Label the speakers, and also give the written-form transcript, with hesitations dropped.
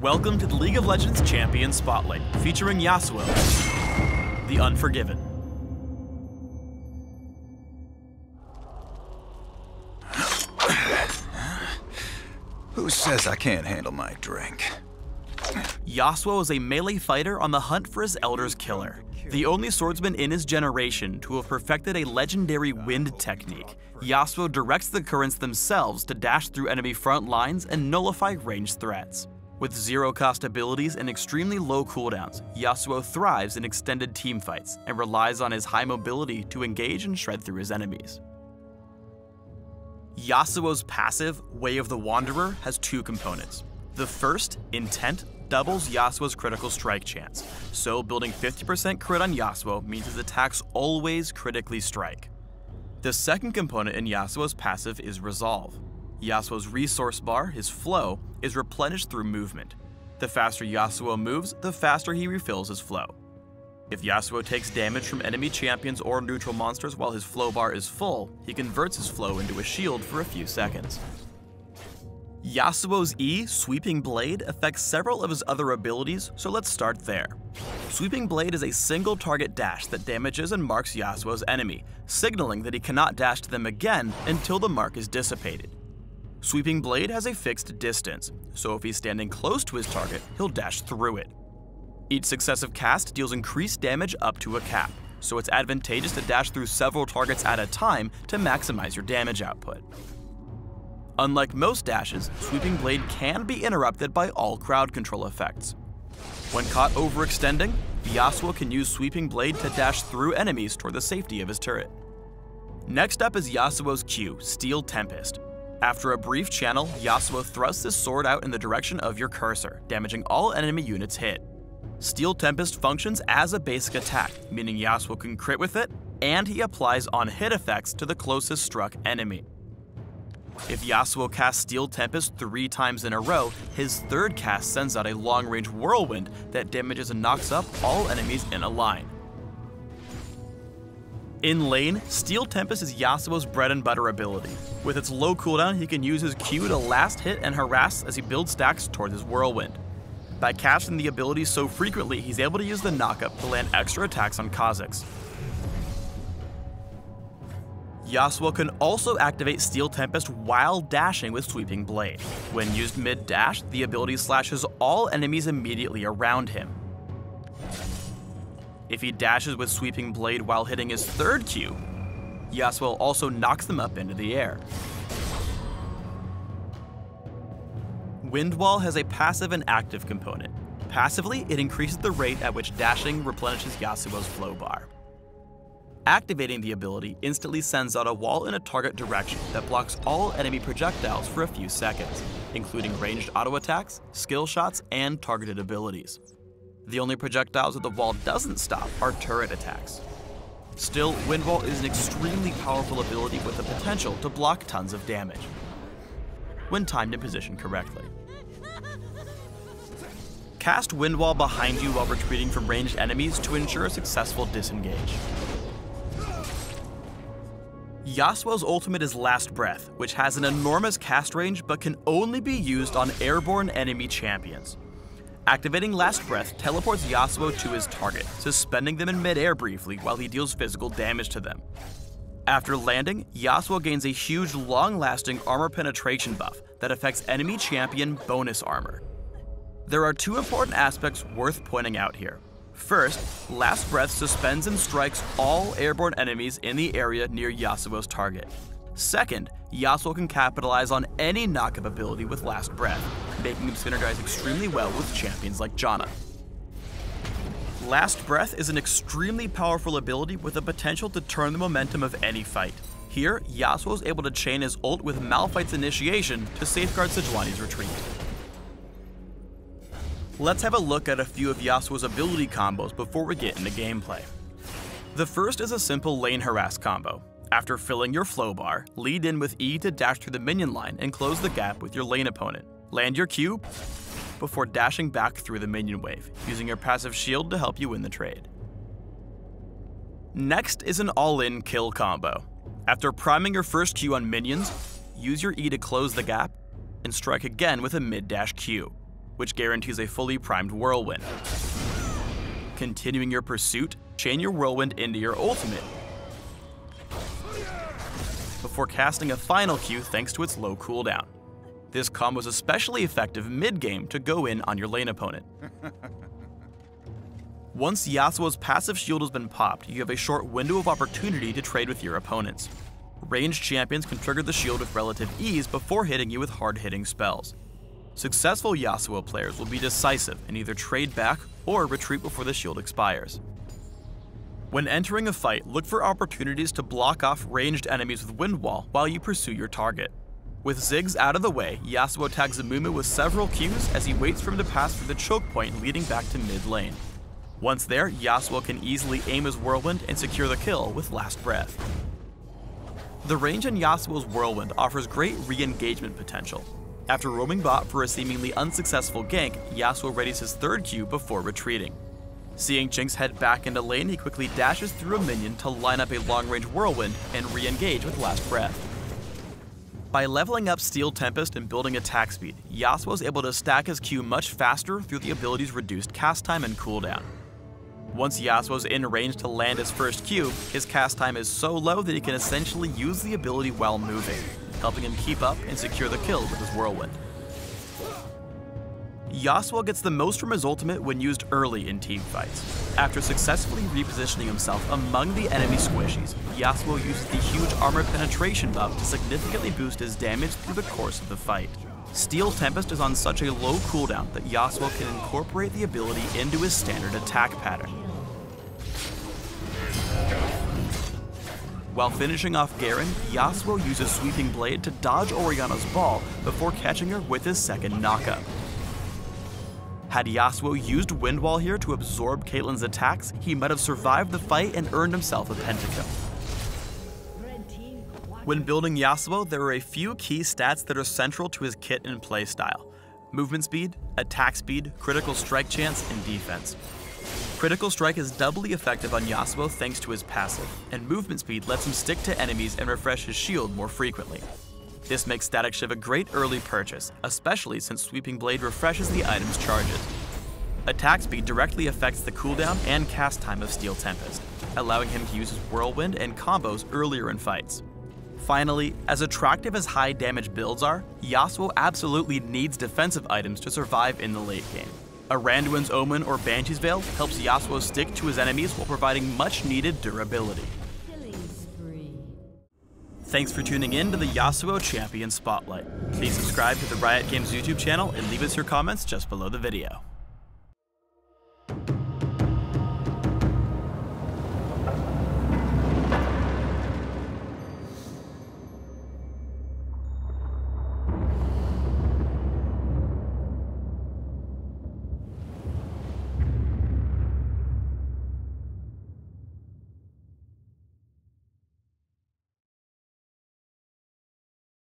Speaker 1: Welcome to the League of Legends Champion Spotlight, featuring Yasuo, the Unforgiven.
Speaker 2: Who says I can't handle my drink?
Speaker 1: Yasuo is a melee fighter on the hunt for his Elder's killer, the only swordsman in his generation to have perfected a legendary wind technique. Yasuo directs the currents themselves to dash through enemy front lines and nullify ranged threats. With zero-cost abilities and extremely low cooldowns, Yasuo thrives in extended teamfights and relies on his high mobility to engage and shred through his enemies. Yasuo's passive, Way of the Wanderer, has two components. The first, Intent, doubles Yasuo's critical strike chance, so building 50% crit on Yasuo means his attacks always critically strike. The second component in Yasuo's passive is Resolve. Yasuo's resource bar, his flow, is replenished through movement. The faster Yasuo moves, the faster he refills his flow. If Yasuo takes damage from enemy champions or neutral monsters while his flow bar is full, he converts his flow into a shield for a few seconds. Yasuo's E, Sweeping Blade, affects several of his other abilities, so let's start there. Sweeping Blade is a single target dash that damages and marks Yasuo's enemy, signaling that he cannot dash to them again until the mark is dissipated. Sweeping Blade has a fixed distance, so if he's standing close to his target, he'll dash through it. Each successive cast deals increased damage up to a cap, so it's advantageous to dash through several targets at a time to maximize your damage output. Unlike most dashes, Sweeping Blade can be interrupted by all crowd control effects. When caught overextending, Yasuo can use Sweeping Blade to dash through enemies toward the safety of his turret. Next up is Yasuo's Q, Steel Tempest. After a brief channel, Yasuo thrusts his sword out in the direction of your cursor, damaging all enemy units hit. Steel Tempest functions as a basic attack, meaning Yasuo can crit with it, and he applies on-hit effects to the closest struck enemy. If Yasuo casts Steel Tempest 3 times in a row, his third cast sends out a long-range whirlwind that damages and knocks up all enemies in a line. In lane, Steel Tempest is Yasuo's bread and butter ability. With its low cooldown, he can use his Q to last hit and harass as he builds stacks towards his whirlwind. By casting the ability so frequently, he's able to use the knockup to land extra attacks on Kha'Zix. Yasuo can also activate Steel Tempest while dashing with Sweeping Blade. When used mid-dash, the ability slashes all enemies immediately around him. If he dashes with Sweeping Blade while hitting his third Q, Yasuo also knocks them up into the air. Wind Wall has a passive and active component. Passively, it increases the rate at which dashing replenishes Yasuo's flow bar. Activating the ability instantly sends out a wall in a target direction that blocks all enemy projectiles for a few seconds, including ranged auto attacks, skill shots, and targeted abilities. The only projectiles that the wall doesn't stop are turret attacks. Still, Wind Wall is an extremely powerful ability with the potential to block tons of damage, when timed and positioned correctly. Cast Wind Wall behind you while retreating from ranged enemies to ensure a successful disengage. Yasuo's ultimate is Last Breath, which has an enormous cast range but can only be used on airborne enemy champions. Activating Last Breath teleports Yasuo to his target, suspending them in mid-air briefly while he deals physical damage to them. After landing, Yasuo gains a huge long-lasting armor penetration buff that affects enemy champion bonus armor. There are two important aspects worth pointing out here. First, Last Breath suspends and strikes all airborne enemies in the area near Yasuo's target. Second, Yasuo can capitalize on any knockup ability with Last Breath, making him synergize extremely well with champions like Janna. Last Breath is an extremely powerful ability with the potential to turn the momentum of any fight. Here, Yasuo is able to chain his ult with Malphite's initiation to safeguard Sejuani's retreat. Let's have a look at a few of Yasuo's ability combos before we get into gameplay. The first is a simple lane harass combo. After filling your flow bar, lead in with E to dash through the minion line and close the gap with your lane opponent. Land your Q before dashing back through the minion wave, using your passive shield to help you win the trade. Next is an all-in kill combo. After priming your first Q on minions, use your E to close the gap and strike again with a mid-dash Q. which guarantees a fully primed whirlwind. Continuing your pursuit, chain your whirlwind into your ultimate, before casting a final Q thanks to its low cooldown. This combo is especially effective mid-game to go in on your lane opponent. Once Yasuo's passive shield has been popped, you have a short window of opportunity to trade with your opponents. Ranged champions can trigger the shield with relative ease before hitting you with hard-hitting spells. Successful Yasuo players will be decisive and either trade back or retreat before the shield expires. When entering a fight, look for opportunities to block off ranged enemies with Wind Wall while you pursue your target. With Ziggs out of the way, Yasuo tags Amumu with several Qs as he waits for him to pass through the choke point leading back to mid lane. Once there, Yasuo can easily aim his whirlwind and secure the kill with Last Breath. The range in Yasuo's whirlwind offers great re-engagement potential. After roaming bot for a seemingly unsuccessful gank, Yasuo readies his third Q before retreating. Seeing Jinx head back into lane, he quickly dashes through a minion to line up a long-range whirlwind and re-engage with Last Breath. By leveling up Steel Tempest and building attack speed, Yasuo is able to stack his Q much faster through the ability's reduced cast time and cooldown. Once Yasuo's in range to land his first Q, his cast time is so low that he can essentially use the ability while moving, helping him keep up and secure the kill with his whirlwind. Yasuo gets the most from his ultimate when used early in teamfights. After successfully repositioning himself among the enemy squishies, Yasuo uses the huge armor penetration buff to significantly boost his damage through the course of the fight. Steel Tempest is on such a low cooldown that Yasuo can incorporate the ability into his standard attack pattern. While finishing off Garen, Yasuo uses Sweeping Blade to dodge Orianna's ball before catching her with his second knockup. Had Yasuo used Wind Wall here to absorb Caitlyn's attacks, he might have survived the fight and earned himself a pentakill. When building Yasuo, there are a few key stats that are central to his kit and playstyle: movement speed, attack speed, critical strike chance, and defense. Critical strike is doubly effective on Yasuo thanks to his passive, and movement speed lets him stick to enemies and refresh his shield more frequently. This makes Static Shiv a great early purchase, especially since Sweeping Blade refreshes the item's charges. Attack speed directly affects the cooldown and cast time of Steel Tempest, allowing him to use his Whirlwind and combos earlier in fights. Finally, as attractive as high damage builds are, Yasuo absolutely needs defensive items to survive in the late game. A Randuin's Omen or Banshee's Veil helps Yasuo stick to his enemies while providing much needed durability. Thanks for tuning in to the Yasuo Champion Spotlight. Please subscribe to the Riot Games YouTube channel and leave us your comments just below the video.